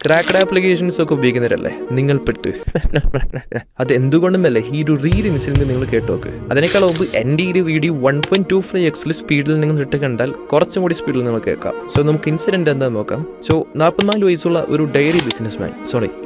Cracked applications ഒക്കെ ഉപയോഗിക്കുന്നവരല്ലേ നിങ്ങൾ പെട്ട് അത് എന്തുകൊണ്ടുമല്ലേ ഈ ഒരു റീഡ് ഇൻസിഡന്റ് നിങ്ങൾ കേട്ടോക്ക്. അതിനേക്കാൾ മുമ്പ് എൻ്റെ ഈ ഒരു വീഡിയോ 1.25x സ്പീഡിൽ നിങ്ങൾ ഇട്ട് കണ്ടാൽ കുറച്ചും കൂടി സ്പീഡിൽ നിങ്ങൾ കേൾക്കാം. സോ നമുക്ക് ഇൻസിഡന്റ് എന്താ നോക്കാം. സോ 44 വയസ്സുള്ള ഒരു ഡയറി ബിസിനസ്മാൻ,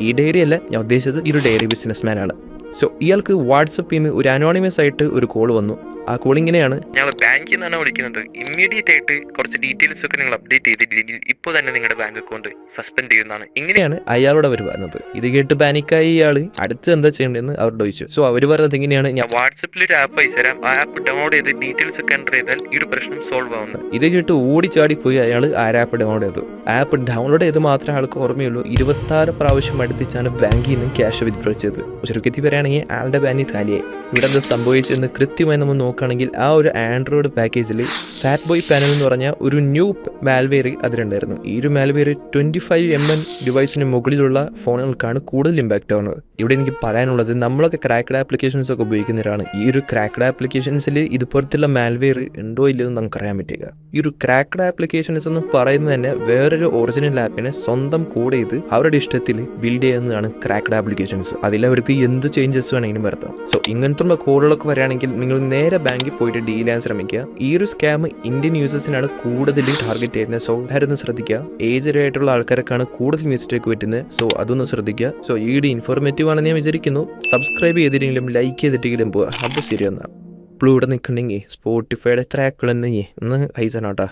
ഈ ഡയറി അല്ല ഞാൻ ഉദ്ദേശിച്ചത്, ഈ ഒരു ഡയറി ബിസിനസ്മാൻ ആണ്. സോ ഇയാൾക്ക് വാട്സപ്പിൽ നിന്ന് ഒരു അനോണിമസ് ആയിട്ട് ഒരു കോൾ വന്നു. ആ കോൾ ഇങ്ങനെയാണ്: ഞങ്ങൾ ബാങ്കിൽ നിന്നാണ് വിളിക്കുന്നത്, ഇമ്മീഡിയറ്റ് ആയിട്ട് കുറച്ച് ഡീറ്റെയിൽസ് ഒക്കെ നിങ്ങൾ അപ്ഡേറ്റ് ചെയ്തിട്ടില്ലെങ്കിൽ ഇപ്പോൾ തന്നെ നിങ്ങളുടെ ബാങ്ക് അക്കൗണ്ട് സസ്പെൻഡ് ചെയ്യുന്നതാണ്. ഇങ്ങനെയാണ് അയാളോട് അവർ പറഞ്ഞത്. ഇത് കേട്ട് പാനിക്കായി ഇയാൾ അടുത്ത് എന്താ ചെയ്യേണ്ടതെന്ന് അവരോട് ചോദിച്ചു. സോ അവർ പറഞ്ഞത് ഇങ്ങനെയാണ്: ഞാൻ വാട്സപ്പിൽ ഒരു ആപ്പ് അയച്ചു തരാം, ആ ആപ്പ് ഡൗൺലോഡ് ചെയ്ത് ഡീറ്റെയിൽസ് ഒക്കെ എൻ്റർ ചെയ്താൽ ഈ ഒരു പ്രശ്നം സോൾവ് ആവുന്നത്. ഇത് കേട്ട് ഓടിച്ചാടിപ്പോയി അയാൾ ആ ആപ്പ് ഡൗൺലോഡ് ചെയ്തു. ആപ്പ് ഡൗൺലോഡ് ചെയ്ത് മാത്രമേ ആൾക്ക് ഓർമ്മയുള്ളൂ 26 പ്രാവശ്യം അടുപ്പിച്ചാണ് ബാങ്കിൽ നിന്ന് ക്യാഷ് വിത്ഡ്രോ ചെയ്തത്. ചുരുക്കത്തിൽ പറയുകയാണെങ്കിൽ ആളുടെ ബാങ്കിൽ കാലിയായി. ഇവിടെ എന്താ സംഭവിച്ചെന്ന് കൃത്യമായി നമ്മൾ നോക്കുകയാണെങ്കിൽ ആ ഒരു ആൻഡ്രോയിഡ് പാക്കേജിൽ ഫാറ്റ് ബോയ് പാനൽ എന്ന് പറഞ്ഞ ഒരു ന്യൂ മാൽവെയർ അതിലുണ്ടായിരുന്നു. ഈ ഒരു മാൽവെയർ 25mm ഡിവൈസിന് മുകളിലുള്ള ഫോണുകൾക്കാണ് കൂടുതൽ ഇമ്പാക്റ്റ് ആവുന്നത്. ഇവിടെ എനിക്ക് പറയാനുള്ളത്, നമ്മളൊക്കെ ക്രാക്കഡ് ആപ്ലിക്കേഷൻസ് ഒക്കെ ഉപയോഗിക്കുന്നവരാണ്. ഈ ഒരു ക്രാക്കഡ് ആപ്ലിക്കേഷൻസിൽ ഇതുപോലത്തുള്ള മാൽവെയർ ഉണ്ടോ ഇല്ലെന്ന് നമുക്കറിയാൻ പറ്റുക. ഈ ഒരു ക്രാക്കഡ് ആപ്ലിക്കേഷൻസ് എന്ന് പറയുന്നത് തന്നെ വേറൊരു ഒറിജിനൽ ആപ്പിനെ സ്വന്തം കോഡ് ചെയ്ത് അവരുടെ ഇഷ്ടത്തിൽ ബിൽഡ് ചെയ്യുന്നതാണ് ക്രാക്കഡ് ആപ്ലിക്കേഷൻസ്. അതിലവർക്ക് എന്ത് ചേഞ്ചസ് വേണമെങ്കിലും വരുത്താം. സോ ഇങ്ങനത്തെ കോഡുകളൊക്കെ വരികയാണെങ്കിൽ നിങ്ങൾ നേരെ ബാങ്കിൽ പോയിട്ട് ഡീൽ ചെയ്യാൻ ശ്രമിക്കുക. ഈ ഒരു സ്കാം ഇന്ത്യൻ യൂസേഴ്സിനാണ് കൂടുതൽ ടാർഗറ്റ് ചെയ്യുന്നത്. സോ ആയിരുന്നു ശ്രദ്ധിക്കുക. ഏജ്ഡ് ആയിട്ടുള്ള ആൾക്കാരൊക്കെയാണ് കൂടുതൽ മിസ്റ്റേക്ക് പറ്റുന്നത്. സോ അതൊന്ന് ശ്രദ്ധിക്കുക. സോ ഈ വീഡിയോ ഇൻഫോർമേറ്റീവ് ആണെന്ന് ഞാൻ വിചാരിക്കുന്നു. സബ്സ്ക്രൈബ് ചെയ്തിട്ടെങ്കിലും ലൈക്ക് ചെയ്തിട്ടെങ്കിലും പോവുക. അപ്പോൾ ശരിയെന്നാ. ഇപ്പോൾ ഇവിടെ നിൽക്കണമെങ്കിൽ സ്പോട്ടിഫൈയുടെ ട്രാക്കുകൾ തന്നെ ഒന്ന് അയച്ചാനാട്ടാ.